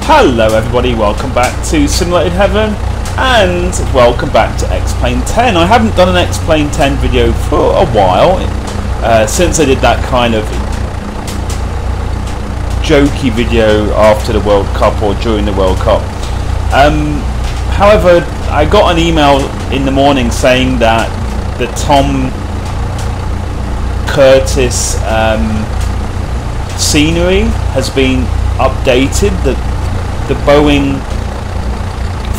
Hello everybody, welcome back to Simulated Heaven and welcome back to X-Plane 10. I haven't done an X-Plane 10 video for a while, since I did that kind of jokey video after the World Cup or during the World Cup. However, I got an email in the morning saying that the Tom Curtis scenery has been updated. The Boeing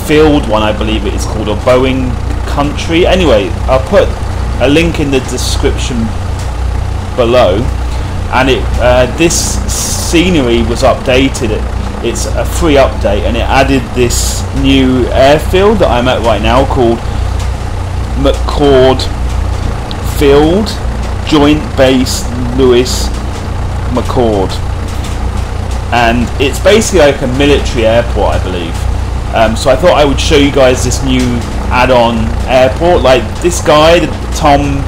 field one, I believe it is called, or Boeing country. Anyway, I'll put a link in the description below, and this scenery was updated. It's a free update, and it added this new airfield that I'm at right now called McCord Field, Joint Base Lewis McCord. And it's basically like a military airport, I believe. So I thought I would show you guys this new add-on airport. Like this guy, Tom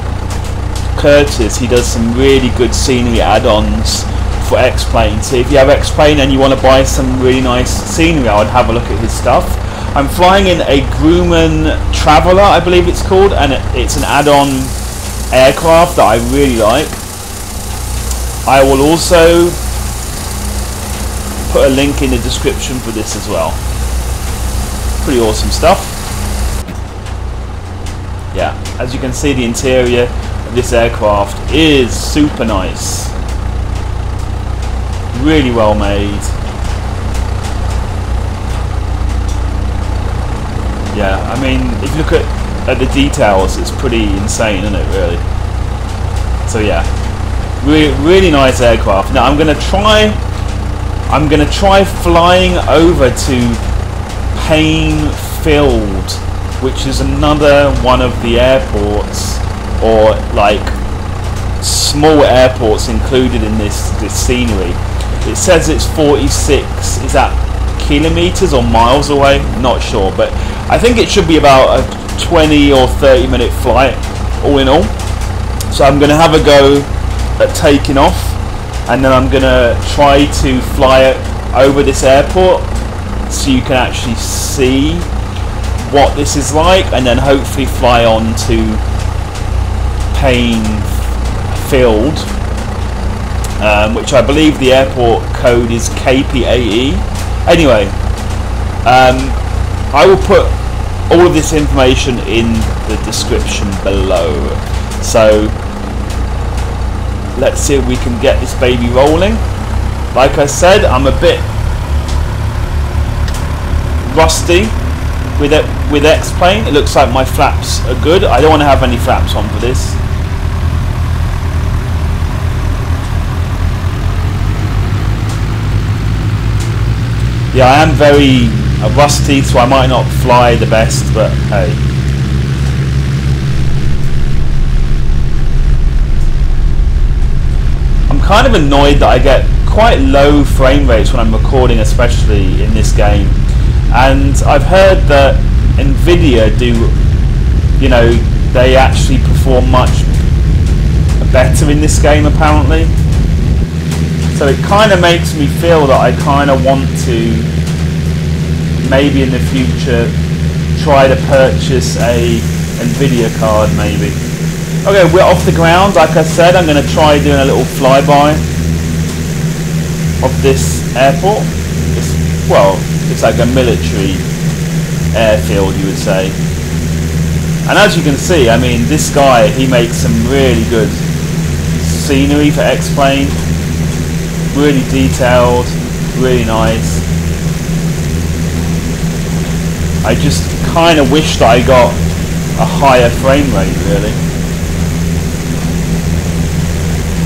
Curtis, he does some really good scenery add-ons for X-Plane. So if you have X-Plane and you want to buy some really nice scenery, I would have a look at his stuff. I'm flying in a Grumman Traveller, I believe it's called, and it's an add-on aircraft that I really like. I will also put a link in the description for this as well. Pretty awesome stuff. Yeah, as you can see, the interior of this aircraft is super nice. Really well made. Yeah, I mean, if you look at the details, it's pretty insane, isn't it, really? So yeah, really nice aircraft. Now I'm gonna try flying over to Payne Field, which is another one of the airports, or like small airports included in this scenery. It says it's 46, is that kilometers or miles away? Not sure, but I think it should be about a 20 or 30 minute flight all in all. So I'm gonna have a go at taking off, and then I'm gonna try to fly it over this airport so you can actually see what this is like, and then hopefully fly on to Payne Field, which I believe the airport code is KPAE. Anyway, I will put all of this information in the description below. So let's see if we can get this baby rolling. Like I said, I'm a bit rusty with X-Plane. It looks like my flaps are good. I don't want to have any flaps on for this. Yeah, I am very rusty, so I might not fly the best, but hey. I'm kind of annoyed that I get quite low frame rates when I'm recording, especially in this game. And I've heard that Nvidia they actually perform much better in this game apparently. So it kind of makes me feel that I kind of want to maybe in the future try to purchase a Nvidia card maybe. Okay, we're off the ground. Like I said, I'm going to try doing a little flyby of this airport. It's like a military airfield, you would say. And as you can see, I mean, this guy, he makes some really good scenery for X-Plane. Really detailed, really nice. I just kind of wish that I got a higher frame rate, really.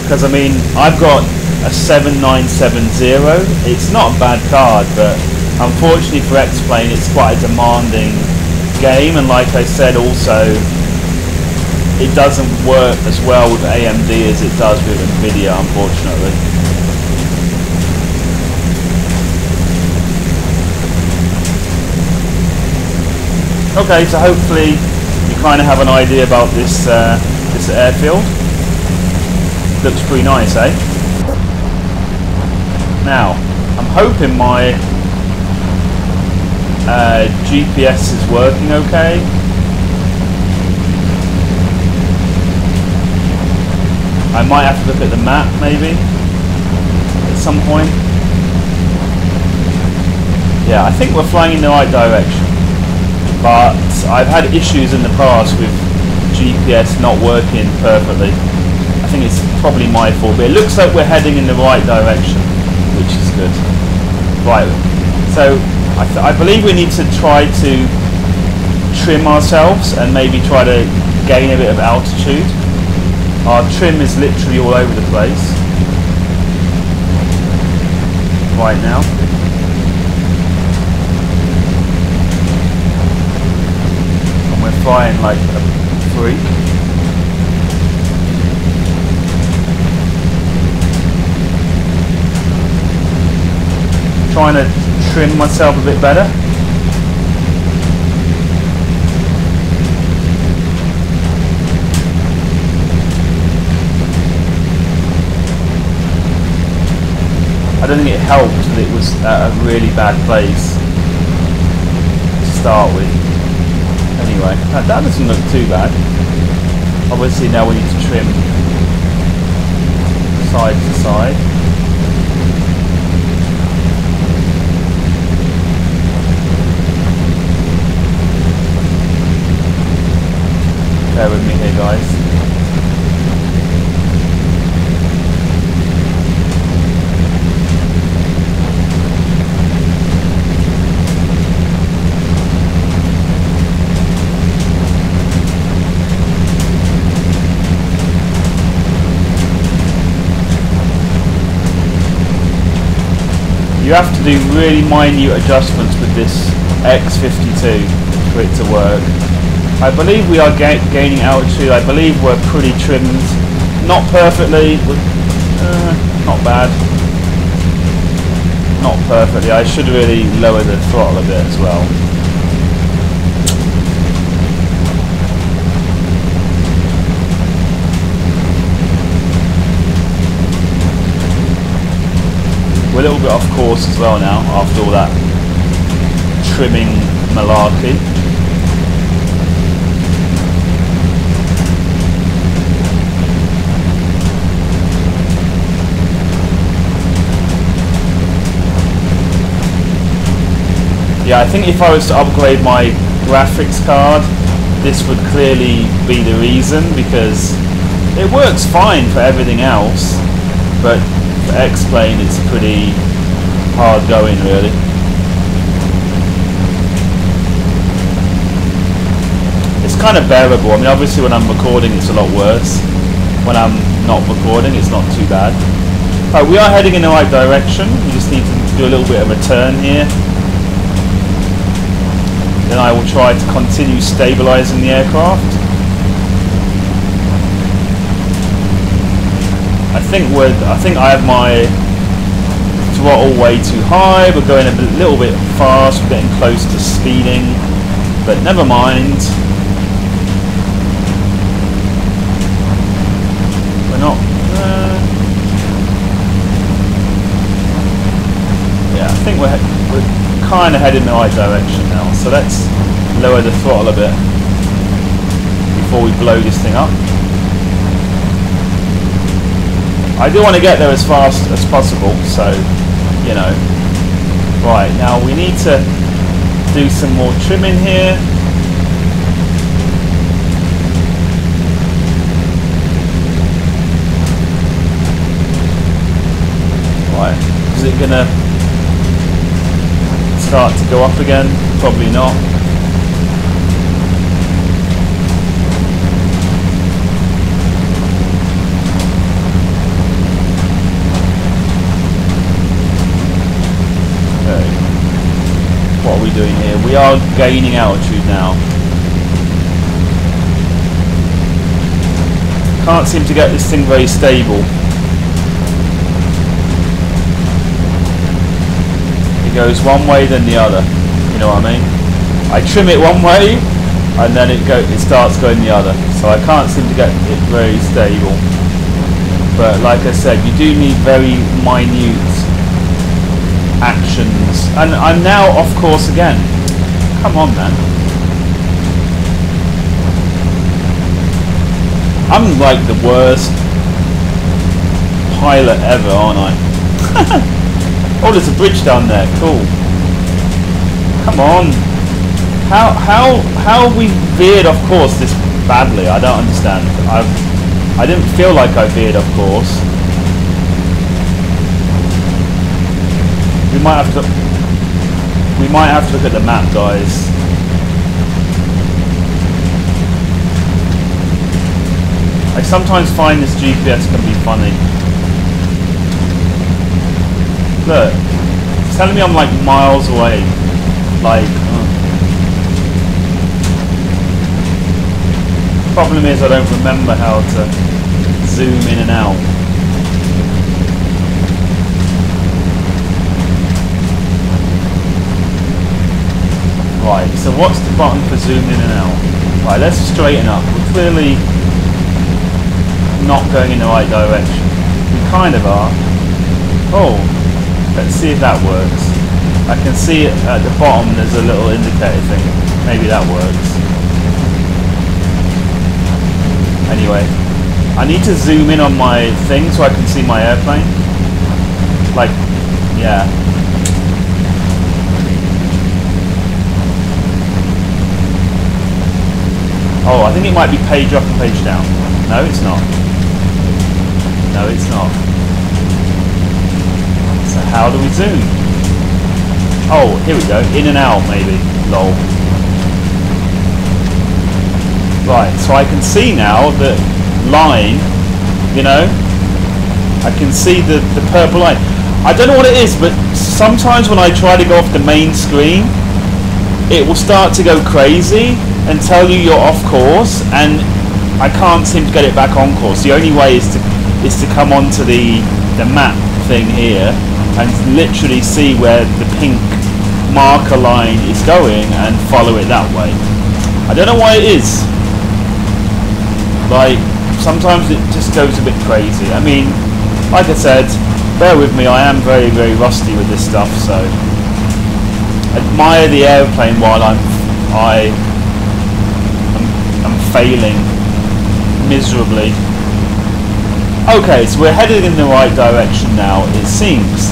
Because I mean, I've got a 7970. It's not a bad card, but unfortunately for X-Plane, it's quite a demanding game, and like I said, also it doesn't work as well with AMD as it does with Nvidia, unfortunately. Okay, so hopefully you kind of have an idea about this this airfield. Looks pretty nice, eh? Now, I'm hoping my GPS is working okay. I might have to look at the map maybe at some point. Yeah, I think we're flying in the right direction, but I've had issues in the past with GPS not working perfectly. I think it's probably my fault, but it looks like we're heading in the right direction, which is good. Right, so I believe we need to try to trim ourselves and maybe try to gain a bit of altitude. Our trim is literally all over the place right now. And we're flying like a freak. Trying to trim myself a bit better. I don't think it helped that it was at a really bad place to start with. Anyway, that doesn't look too bad. Obviously now we need to trim side to side. Bear with me here, guys. You have to do really minute adjustments with this X52 for it to work. I believe we are gaining altitude. I believe we're pretty trimmed. Not perfectly, not bad. Not perfectly. I should really lower the throttle a bit as well. We're a little bit off course as well now after all that trimming malarkey. Yeah, I think if I was to upgrade my graphics card, this would clearly be the reason, because it works fine for everything else, but for X-Plane it's pretty hard going really. It's kind of bearable. I mean, obviously when I'm recording it's a lot worse. When I'm not recording it's not too bad. Right, we are heading in the right direction. We just need to do a little bit of a turn here. Then I will try to continue stabilizing the aircraft. I think I have my throttle way too high. We're going a little bit fast. We're getting close to speeding, but never mind. We're not. Yeah, I think we're kind of heading in the right direction now. So let's lower the throttle a bit before we blow this thing up. I do want to get there as fast as possible, so, you know. Right, now we need to do some more trimming here. Right, is it going to start to go up again? Probably not. What are we doing here? We are gaining altitude now. Can't seem to get this thing very stable. It goes one way then the other. You know what I mean? I trim it one way and then it starts going the other. So I can't seem to get it very stable. But like I said, you do need very minute actions, and I'm now off course again. Come on, man. I'm like the worst pilot ever, aren't I? Oh, there's a bridge down there. Cool. Come on. How we veered off course this badly? I don't understand. I didn't feel like I veered off course. We might have to look at the map, guys. I sometimes find this GPS can be funny. Look, it's telling me I'm like miles away. Like, problem is I don't remember how to zoom in and out. Right, so what's the button for zooming in and out? Right, let's straighten up. We're clearly not going in the right direction. We kind of are. Oh, let's see if that works. I can see at the bottom there's a little indicator thing. Maybe that works. Anyway, I need to zoom in on my thing so I can see my airplane. Like, yeah. Oh, I think it might be page up and page down. No, it's not. No, it's not. So how do we zoom? Oh, here we go. In and out, maybe. Lol. Right, so I can see now the line, you know? I can see the purple line. I don't know what it is, but sometimes when I try to go off the main screen, it will start to go crazy and tell you you're off course, and I can't seem to get it back on course. The only way is to come onto the map thing here and literally see where the pink marker line is going and follow it that way. I don't know why it is. Like, sometimes it just goes a bit crazy. I mean, like I said, bear with me, I am very, very rusty with this stuff, so admire the airplane while I'm failing miserably. Okay, so we're headed in the right direction now, it seems.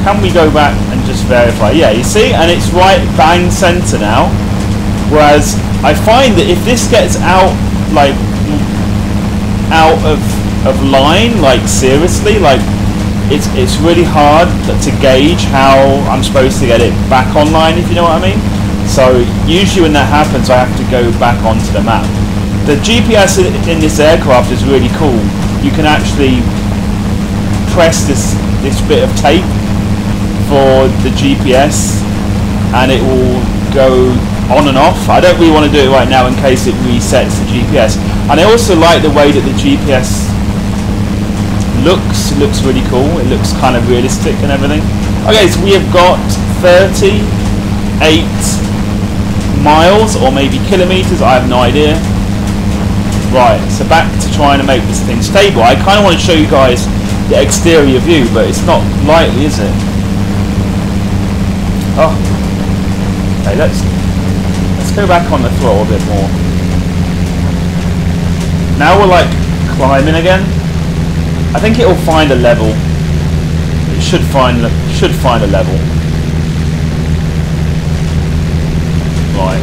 Can we go back and just verify? Yeah, you see, and it's right bang center now. Whereas I find that if this gets out of line, like seriously, like it's really hard to gauge how I'm supposed to get it back online, if you know what I mean. So usually when that happens, I have to go back onto the map. The GPS in this aircraft is really cool. You can actually press this bit of tape for the GPS and it will go on and off. I don't really want to do it right now in case it resets the GPS. And I also like the way that the GPS looks. It looks really cool. It looks kind of realistic and everything. Okay, so we have got 38 miles or maybe kilometers, I have no idea. Right, so back to trying to make this thing stable. I kind of want to show you guys the exterior view, but it's not likely, is it? Oh, okay, let's go back on the throttle a bit more. Now we're like climbing again. I think it will find a level. It should find a level. Right.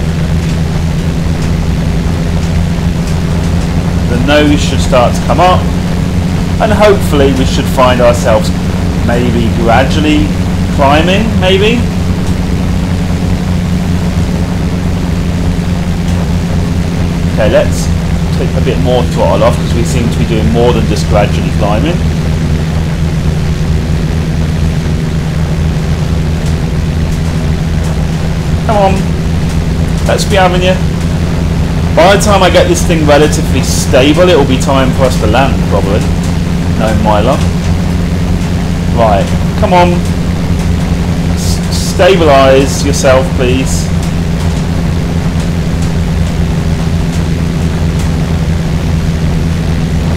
The nose should start to come up, and hopefully we should find ourselves maybe gradually climbing, maybe. Okay, let's take a bit more throttle off because we seem to be doing more than just gradually climbing. Come on, let's be having you. By the time I get this thing relatively stable, it will be time for us to land, probably. No, my luck. Right, come on. Stabilise yourself, please.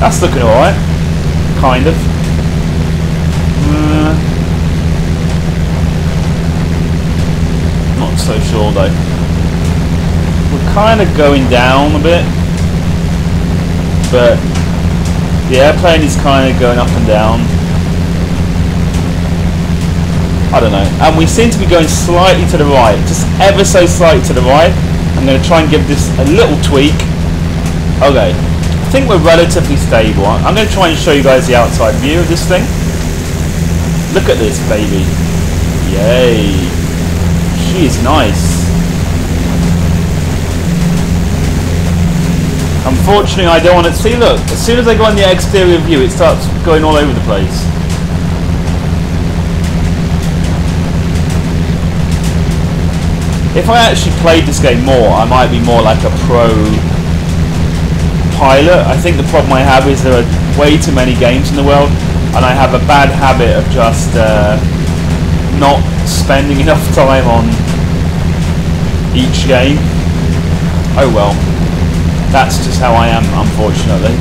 That's looking alright. Kind of. Not so sure, though. kind of going down a bit, but the airplane is kind of going up and down. I don't know. And we seem to be going slightly to the right, just ever so slightly to the right. I'm going to try and give this a little tweak. Okay, I think we're relatively stable. I'm going to try and show you guys the outside view of this thing. Look at this baby. Yay. She is nice. Unfortunately, I don't want to see. Look, as soon as I go on the exterior view, it starts going all over the place. If I actually played this game more, I might be more like a pro pilot. I think the problem I have is there are way too many games in the world, and I have a bad habit of just not spending enough time on each game. Oh well. That's just how I am, unfortunately.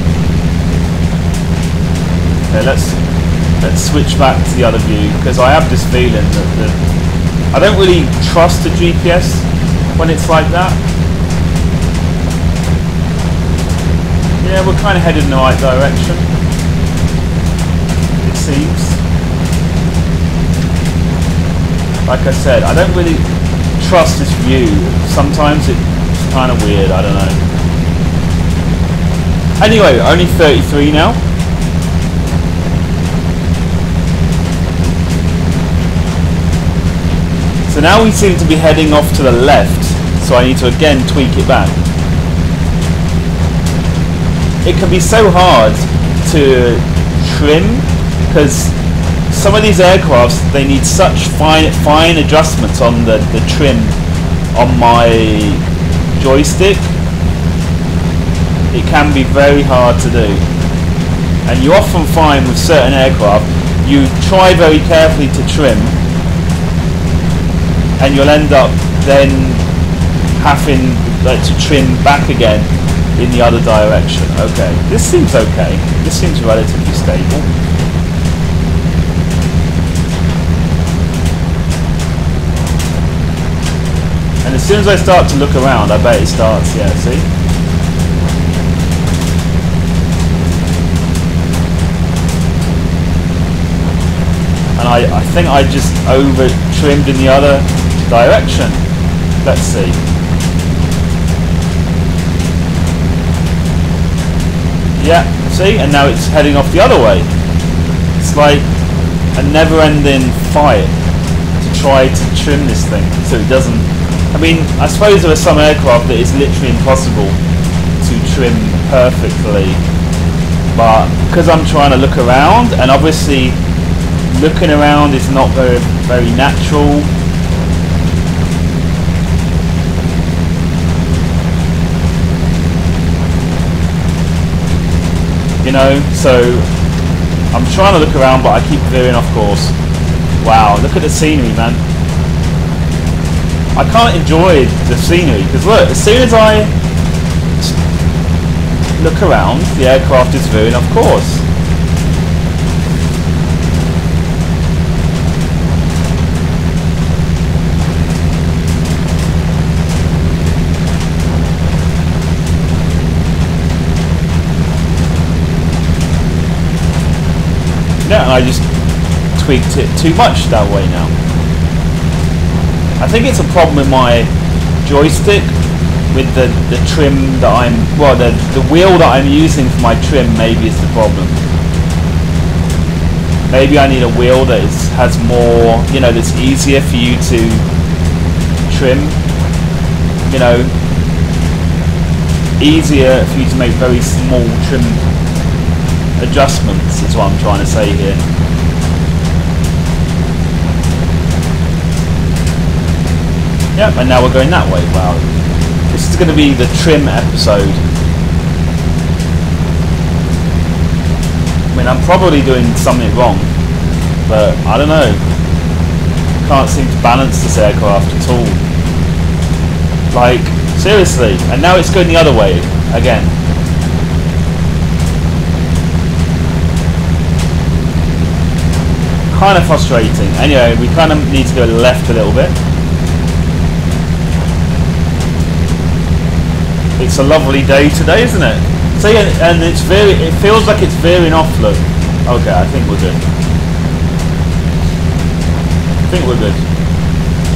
Okay, let's switch back to the other view, because I have this feeling that I don't really trust the GPS when it's like that. Yeah, we're kind of headed in the right direction, it seems. Like I said, I don't really trust this view. Sometimes it's kind of weird, I don't know. Anyway, only 33 now. So now we seem to be heading off to the left, so I need to again tweak it back. It can be so hard to trim, because some of these aircrafts, they need such fine adjustments on the trim on my joystick. It can be very hard to do, and you often find with certain aircraft you try very carefully to trim, and you'll end up then having to trim back again in the other direction. Okay, this seems okay. This seems relatively stable. And as soon as I start to look around, I bet it starts. Yeah, see. And I think I just over trimmed in the other direction. Let's see. Yeah, see, and now it's heading off the other way. It's like a never-ending fight to try to trim this thing so it doesn't. I mean, I suppose there are some aircraft that it's literally impossible to trim perfectly, but because I'm trying to look around, and obviously looking around is not very natural. You know, so I'm trying to look around, but I keep veering off course. Wow, look at the scenery, man. I can't enjoy the scenery because look, as soon as I look around, the aircraft is veering off course. Yeah, and I just tweaked it too much that way now. I think it's a problem with my joystick, with the trim that the wheel that I'm using for my trim maybe is the problem. Maybe I need a wheel that has more, you know, that's easier for you to trim, you know, easier for you to make very small trim adjustments is what I'm trying to say here. Yep, and now we're going that way. Wow, this is going to be the trim episode. I mean, I'm probably doing something wrong, but I don't know. Can't seem to balance this aircraft at all. Like, seriously. And now it's going the other way again. Kind of frustrating. Anyway, we kind of need to go left a little bit. It's a lovely day today, isn't it? So yeah, and it feels like it's veering off, look. Okay, I think we're good. I think we're good.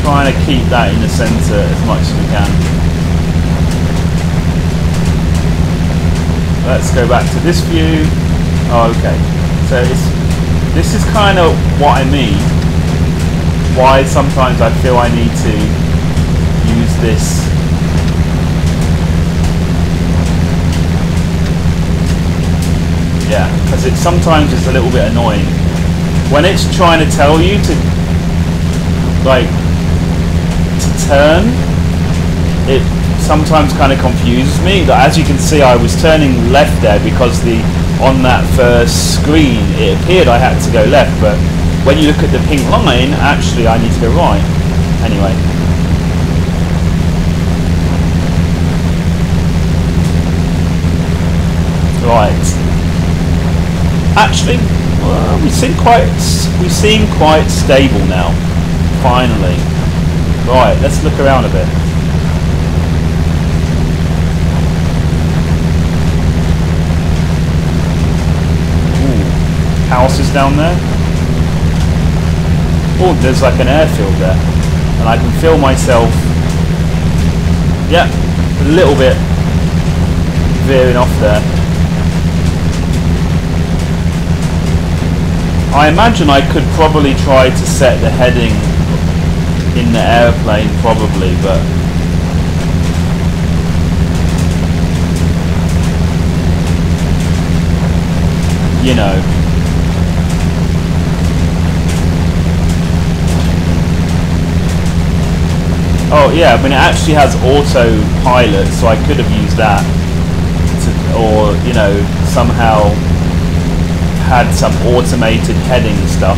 Trying to keep that in the centre as much as we can. Let's go back to this view. Oh, okay. So this is kind of what I mean. Why sometimes I feel I need to use this. Yeah, because sometimes it's a little bit annoying when it's trying to tell you to turn. It sometimes kind of confuses me. As you can see, I was turning left there because on that first screen it appeared I had to go left, but when you look at the pink line, actually I need to go right. Anyway. Right. Actually, well, we seem quite stable now. Finally. Right, let's look around a bit. Ooh, houses down there. Oh, there's like an airfield there, and I can feel myself, yeah, a little bit veering off there. I imagine I could probably try to set the heading in the airplane, probably, but you know. Oh yeah, I mean it actually has autopilot, so I could have used that or you know, somehow had some automated heading stuff.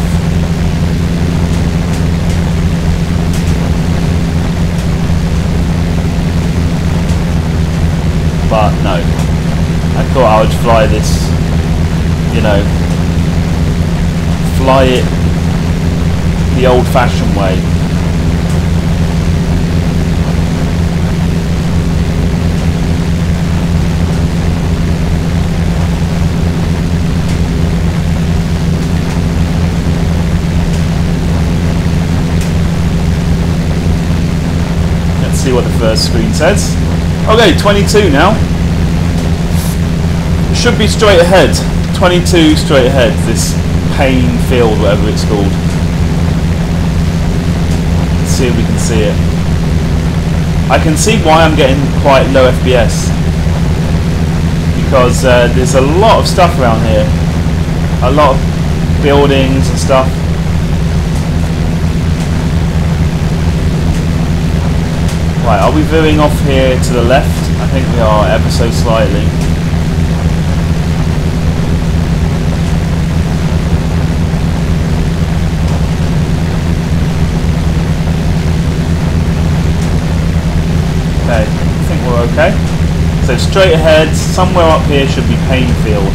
But no, I thought I would fly this, you know, fly it the old-fashioned way. See what the first screen says. Okay, 22 now. Should be straight ahead. 22 straight ahead. This pane field, whatever it's called. Let's see if we can see it. I can see why I'm getting quite low FPS. Because there's a lot of stuff around here. A lot of buildings and stuff. Right, are we veering off here to the left? I think we are, ever so slightly. Okay, I think we're okay. So straight ahead, somewhere up here should be Painfield.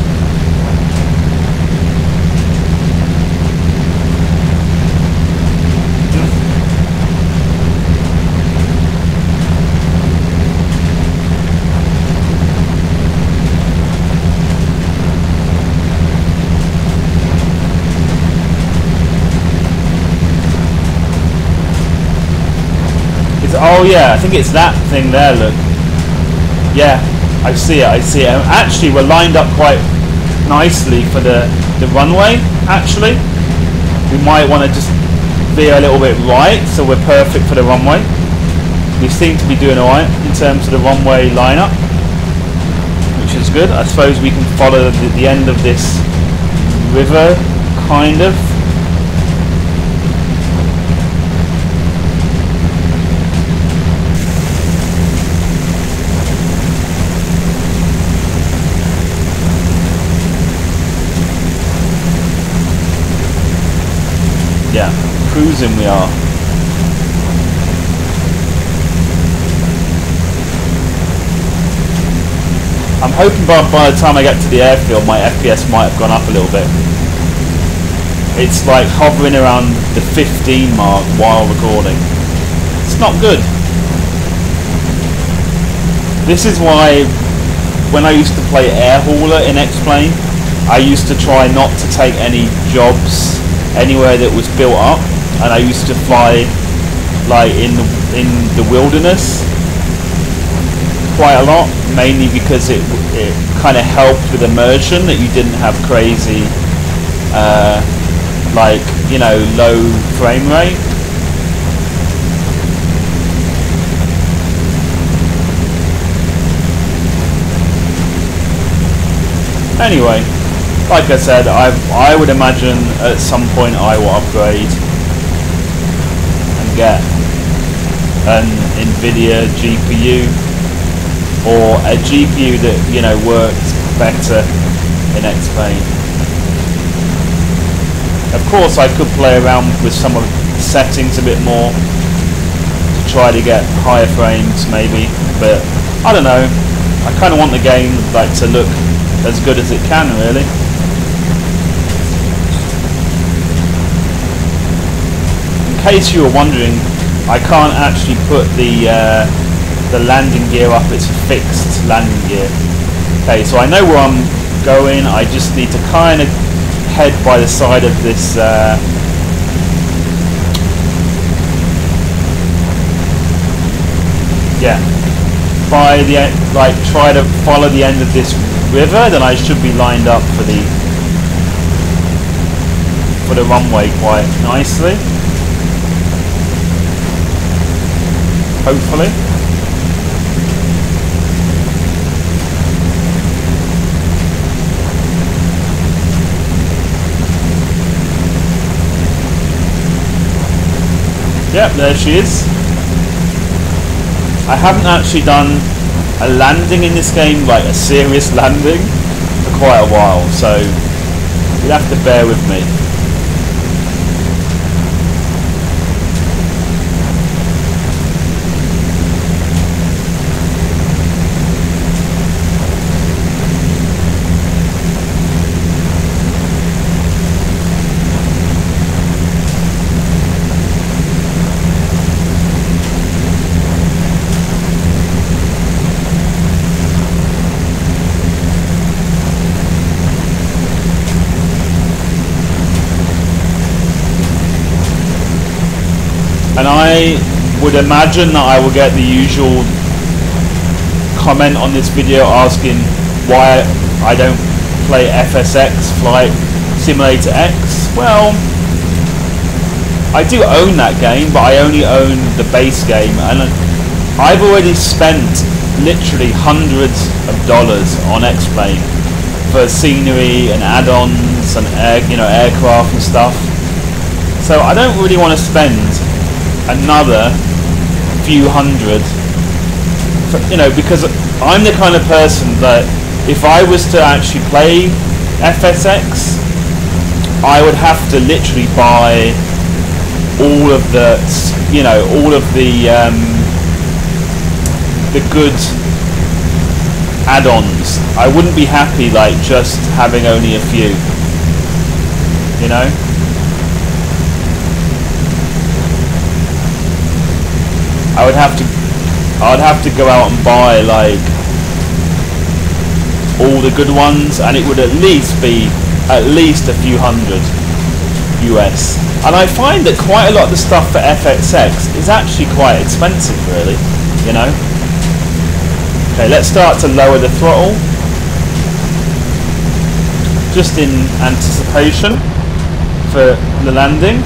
Oh yeah, I think it's that thing there, look. Yeah, I see it. Actually, we're lined up quite nicely for the runway, actually. We might want to just veer a little bit right, so we're perfect for the runway. We seem to be doing alright in terms of the runway lineup, which is good. I suppose we can follow the end of this river, kind of. Yeah, cruising we are. I'm hoping by the time I get to the airfield my FPS might have gone up a little bit. It's like hovering around the 15 mark while recording. It's not good. This is why when I used to play air hauler in X-Plane, I used to try not to take any jobs anywhere that was built up, and I used to fly like in the wilderness quite a lot, mainly because it kind of helped with immersion, that you didn't have crazy like, you know, low frame rate. Anyway, like I said, I would imagine at some point I will upgrade and get an NVIDIA GPU, or a GPU that, you know, works better in X-Plane. Of course, I could play around with some of the settings a bit more to try to get higher frames, maybe. But I don't know. I kind of want the game like to look as good as it can, really. In case you were wondering, I can't actually put the landing gear up. It's a fixed landing gear. Okay, so I know where I'm going. I just need to kind of head by the side of this yeah, by the like try to follow the end of this river, then I should be lined up for the runway quite nicely, hopefully. Yep, there she is. I haven't actually done a landing in this game, like a serious landing, for quite a while, so you'll have to bear with me. And I would imagine that I will get the usual comment on this video asking why I don't play FSX, Flight Simulator X. Well, I do own that game, but I only own the base game, and I've already spent literally hundreds of dollars on X-Plane for scenery and add-ons and aircraft and stuff. So I don't really want to spend another few hundred for, because I'm the kind of person that if I was to actually play FSX, I would have to literally buy all of the good add-ons. I wouldn't be happy like just having only a few, I'd have to go out and buy like all the good ones, and it would at least be a few hundred US. And I find that quite a lot of the stuff for FXX is actually quite expensive, really, Okay, let's start to lower the throttle, just in anticipation for the landing.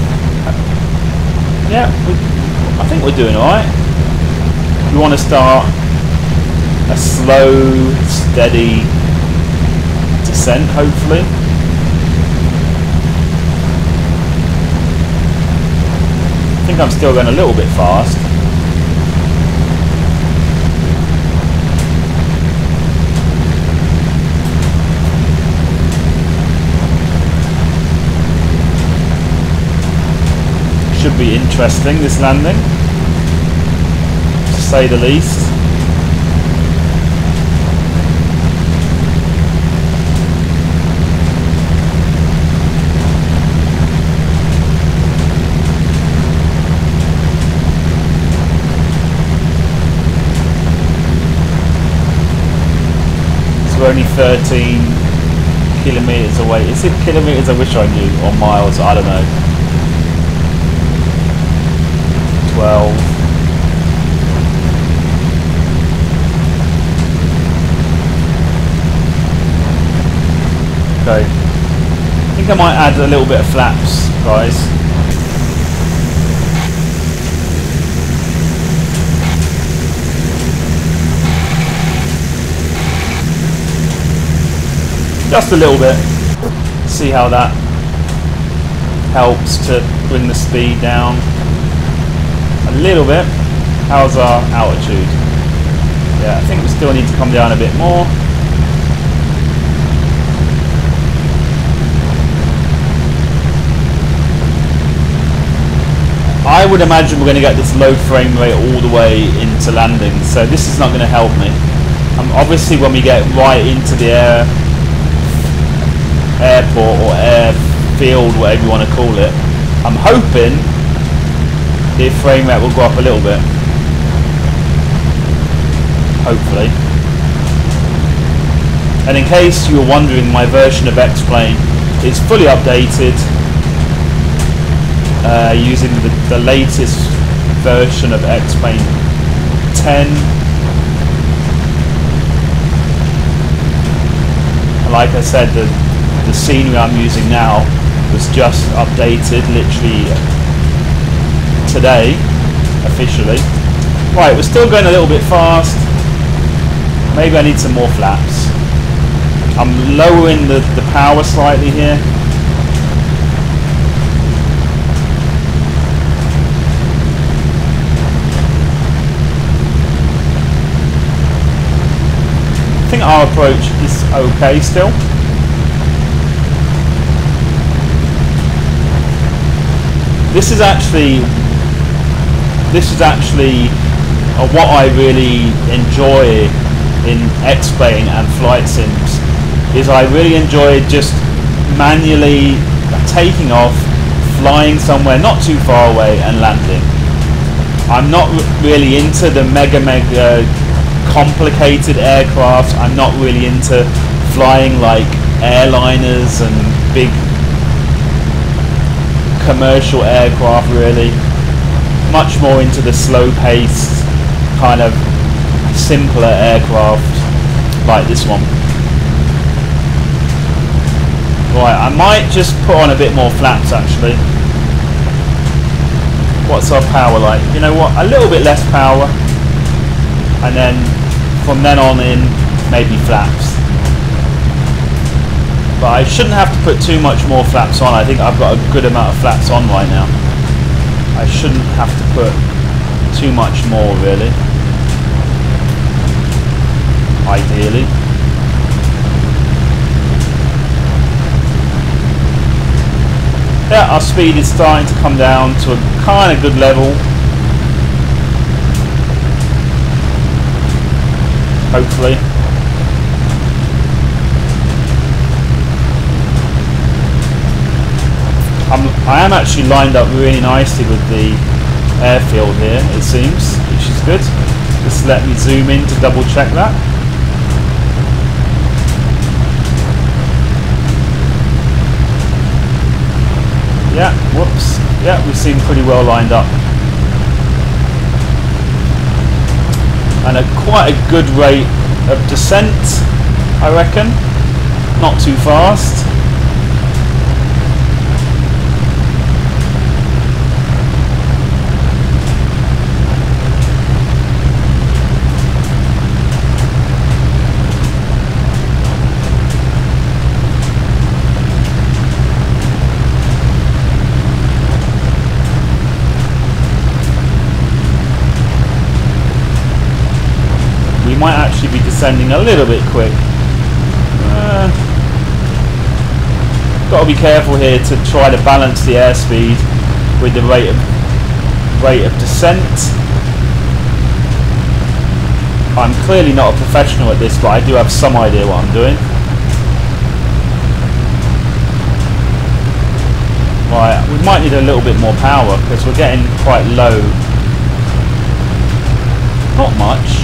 Yeah, I think we're doing alright. We want to start a slow, steady descent, hopefully. I think I'm still going a little bit fast. Should be interesting, this landing, to say the least. only 13 kilometers away. Is it kilometers? I wish I knew, or miles, I don't know. 12. Okay. I think I might add a little bit of flaps, guys. Just a little bit. See how that helps to bring the speed down. A little bit. How's our altitude? Yeah, I think we still need to come down a bit more. I would imagine we're going to get this low frame rate all the way into landing, so this is not going to help me. Obviously when we get right into the airport or airfield, whatever you want to call it, I'm hoping the frame rate will go up a little bit. Hopefully. And in case you were wondering, my version of X-Plane is fully updated. Using the latest version of X-Plane 10. And like I said, the scenery I'm using now was just updated literally today, officially. Right, we're still going a little bit fast. Maybe I need some more flaps. I'm lowering the power slightly here. I think our approach is okay still. This is actually what I really enjoy in X-Plane and flight sims. Is I really enjoy just manually taking off, flying somewhere not too far away and landing. I'm not really into the mega complicated aircraft. I'm not really into flying like airliners and big commercial aircraft, really. Much more into the slow-paced, kind of simpler aircraft like this one. Right, I might just put on a bit more flaps actually. What's our power like? You know what, a little bit less power, and then from then on in, maybe flaps. But I shouldn't have to put too much more flaps on. I think I've got a good amount of flaps on right now. I shouldn't have to put too much more, really. Ideally. Yeah, our speed is starting to come down to a kind of good level. Hopefully. I am actually lined up really nicely with the airfield here, it seems, which is good. Just let me zoom in to double check that. Yeah, whoops. Yeah, we seem pretty well lined up. And at quite a good rate of descent, I reckon. Not too fast. Might actually be descending a little bit quick. Got to be careful here to try to balance the airspeed with the rate of descent. I'm clearly not a professional at this, but I do have some idea what I'm doing. Right, we might need a little bit more power because we're getting quite low. Not much.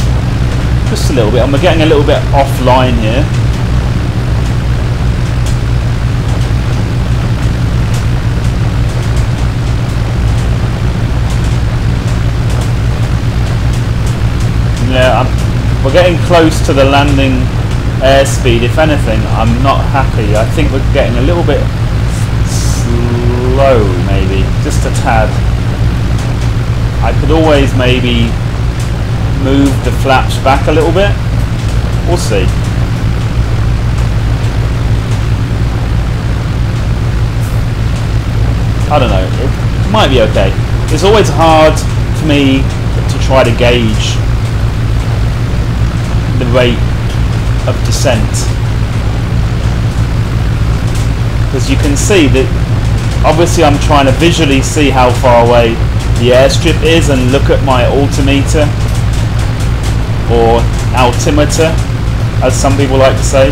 Just a little bit, and we're getting a little bit offline here. We're getting close to the landing airspeed. If anything, I'm not happy. I think we're getting a little bit slow, maybe, just a tad. I could always maybe move the flaps back a little bit. We'll see. I don't know, it might be okay. It's always hard for me to try to gauge the rate of descent, because you can see that obviously I'm trying to visually see how far away the airstrip is and look at my altimeter, or altimeter as some people like to say,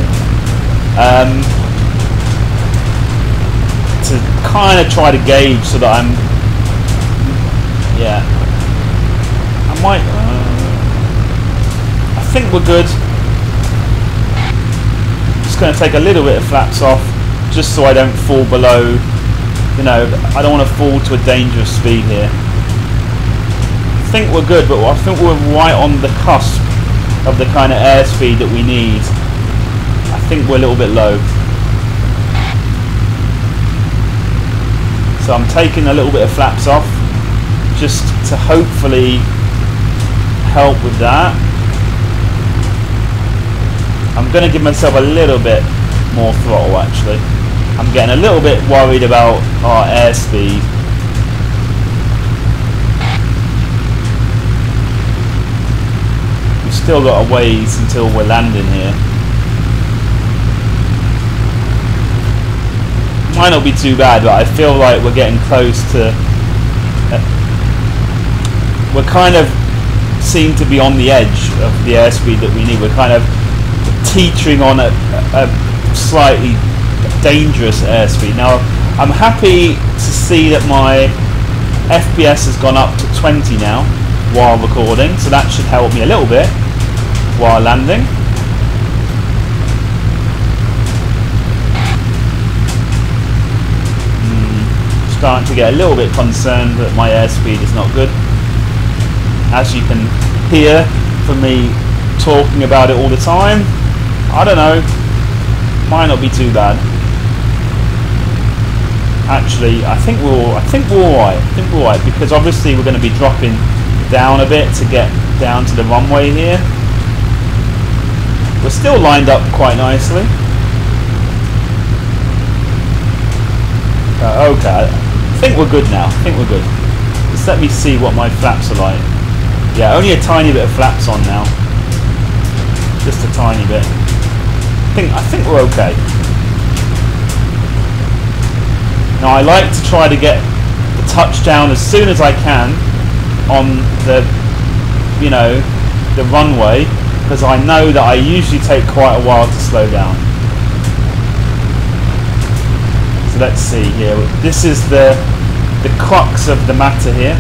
to kind of try to gauge so that I'm, yeah, I might, I think we're good. Just going to take a little bit of flaps off just so I don't fall below, you know, I don't want to fall to a dangerous speed here. I think we're good, but I think we're right on the cusp of the kind of airspeed that we need. I think we're a little bit low. So I'm taking a little bit of flaps off just to hopefully help with that. I'm going to give myself a little bit more throttle actually. I'm getting a little bit worried about our airspeed. We've still got a ways until we're landing here. Might not be too bad, but I feel like we're getting close to, we're kind of seem to be on the edge of the airspeed that we need. We're kind of teetering on a slightly dangerous airspeed. Now I'm happy to see that my FPS has gone up to 20 now while recording, so that should help me a little bit while landing. Starting to get a little bit concerned that my airspeed is not good, as you can hear from me talking about it all the time. I don't know, might not be too bad. Actually, I think we're alright. I think we're alright, because obviously we're going to be dropping down a bit to get down to the runway here. We're still lined up quite nicely. Okay, I think we're good now. I think we're good. Just let me see what my flaps are like. Yeah, only a tiny bit of flaps on now. Just a tiny bit. I think we're okay. Now I like to try to get the touchdown as soon as I can on the, you know, the runway, because I know that I usually take quite a while to slow down. So let's see here. This is the crux of the matter here.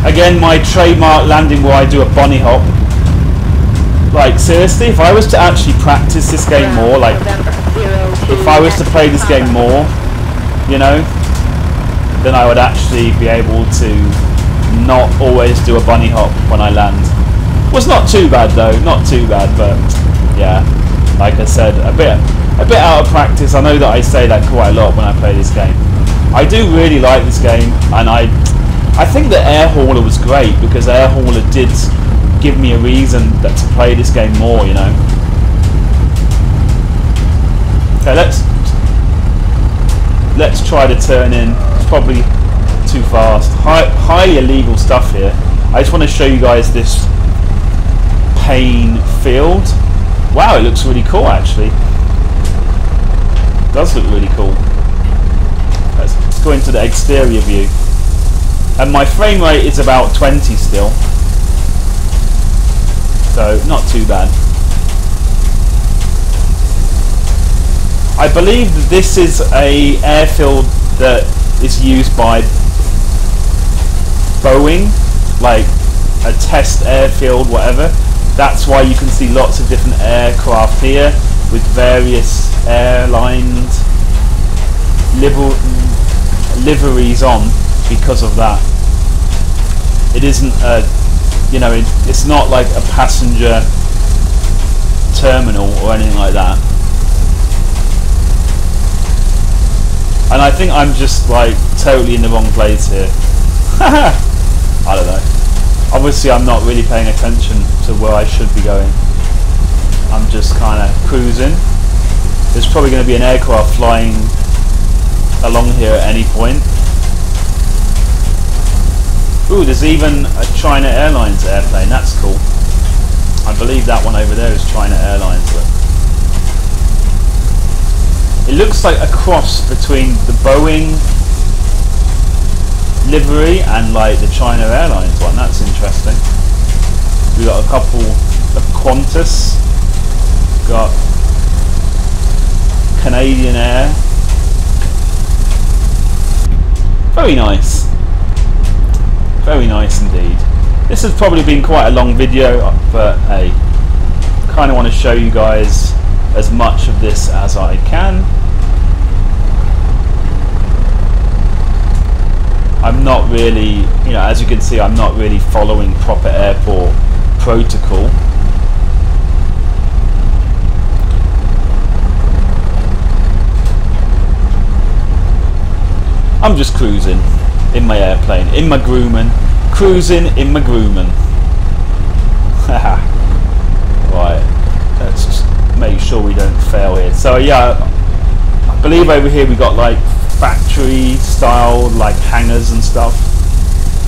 Again, my trademark landing where I do a bunny hop. Like, seriously, if I was to actually practice this game more, like, if I was to play this game more, you know, then I would actually be able to not always do a bunny hop when I land. Well, it's not too bad though, not too bad, but yeah, like I said, a bit out of practice. I know that I say that quite a lot when I play this game. I do really like this game, and I think that Air Hauler was great, because Air Hauler did give me a reason to play this game more, you know. Okay, let's try to turn in. It's probably too fast. Highly illegal stuff here. I just want to show you guys this pane field. Wow, it looks really cool actually. It does look really cool. Let's go into the exterior view. and my frame rate is about 20 still, so not too bad. I believe that this is a airfield that is used by Boeing, like a test airfield, whatever. That's why you can see lots of different aircraft here with various airlines liveries on, because of that. It isn't a, you know, it's not like a passenger terminal or anything like that. And I think I'm just like totally in the wrong place here. I don't know. Obviously I'm not really paying attention to where I should be going. I'm just kind of cruising. There's probably going to be an aircraft flying along here at any point. Ooh, there's even a China Airlines airplane. That's cool. I believe that one over there is China Airlines. It looks like a cross between the Boeing livery and like the China Airlines one. That's interesting. We got a couple of Qantas. Got Canadian Air. Very nice. Very nice indeed. This has probably been quite a long video, but hey, kind of want to show you guys as much of this as I can. I'm not really, you know, as you can see, I'm not really following proper airport protocol. I'm just cruising in my airplane, in my Grumman, cruising in my Grumman. Haha. Right, let's just make sure we don't fail here. So yeah, I believe over here we got like factory style like hangars and stuff,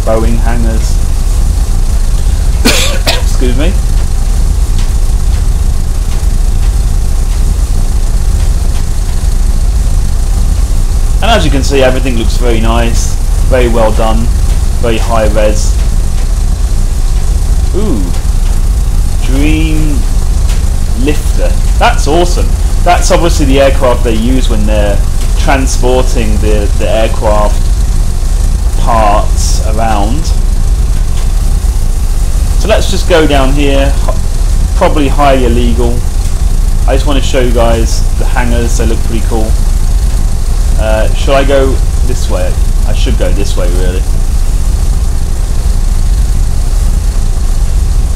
Boeing hangars. Excuse me. And as you can see, everything looks very nice, very well done, very high res. Ooh, Dream Lifter. That's awesome. That's obviously the aircraft they use when they're transporting the aircraft parts around. So let's just go down here, probably highly illegal. I just want to show you guys the hangars, they look pretty cool. Should I go this way? I should go this way really.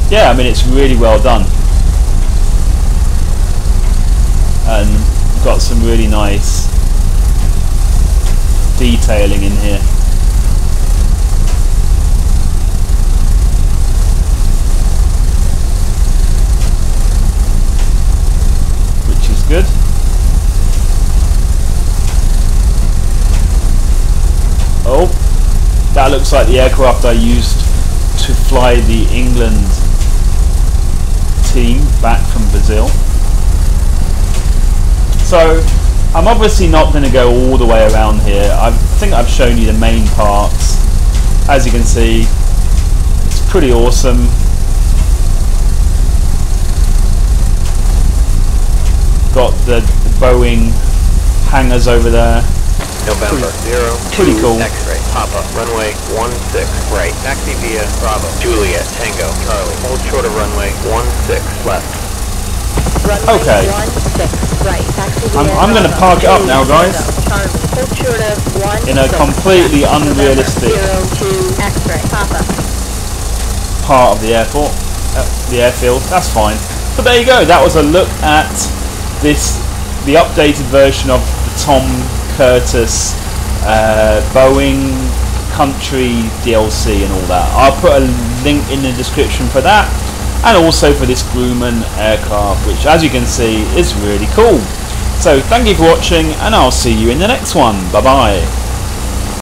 Yeah, I mean it's really well done. And got some really nice detailing in here. Which is good. Oh, that looks like the aircraft I used to fly the England team back from Brazil. So I'm obviously not going to go all the way around here. I think I've shown you the main parts. As you can see, it's pretty awesome. Got the Boeing hangars over there. November 02 pretty cool. X-ray, Papa, runway 16 right, taxi via Bravo, Juliet, Tango, Charlie, hold short of runway 16 left. Runway Okay. 16 right, taxi via I'm going to park it up now, guys. Charlie, hold short of 16 In a completely unrealistic 02 X-ray, Papa. part of the airport, the airfield. That's fine. But there you go. That was a look at the updated version of the Tom Curtis Boeing country DLC and all that. I'll put a link in the description for that, and also for this Grumman aircraft, which as you can see is really cool. So thank you for watching, and I'll see you in the next one. Bye bye.